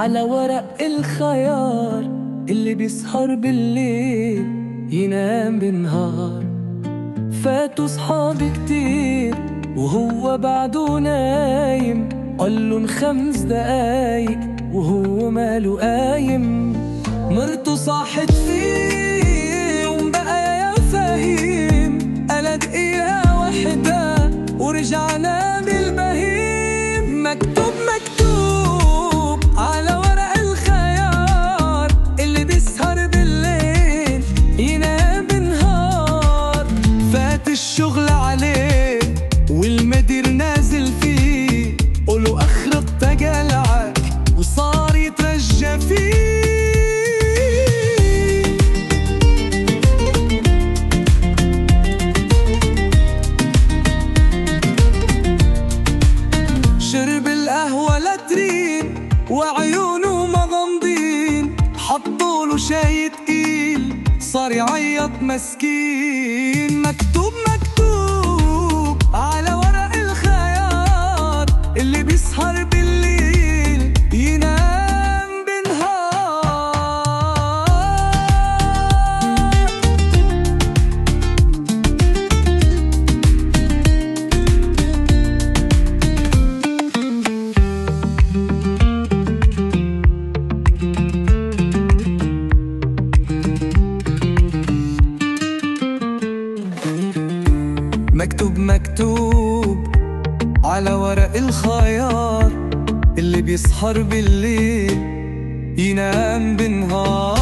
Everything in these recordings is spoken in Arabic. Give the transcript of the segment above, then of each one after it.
على ورق الخيار اللي بيسهر بالليل ينام بالنهار. فاتوا صحابي كتير وهو بعده نايم، قالن 5 دقايق وهو ماله قايم. مرته صاحت فيه ومبقى يا فهيم، قال دقيقة واحدة ورجعنا بالبهيم. مكتوب مكتوب على ورق الخيار اللي بيسهر بالليل ينام بالنهار. فات الشغل عليه والمدير نازل فيه، قولوا اخرق تجلعك وصار يترجى فيه. شرب القهوة لترين وعيونه مغمضين، حطوله شاي تقيل صار يعيط مسكين. مكتوب مكتوب على ورق الخيار اللي بيسهر بالليل ينام بالنهار. مكتوب مكتوب على ورق الخيار اللي بيسهر بالليل ينام بالنهار.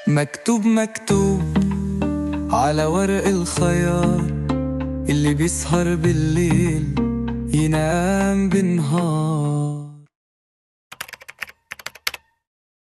مكتوب مكتوب على ورق الخيار اللي بيسهر بالليل ينام بالنهار.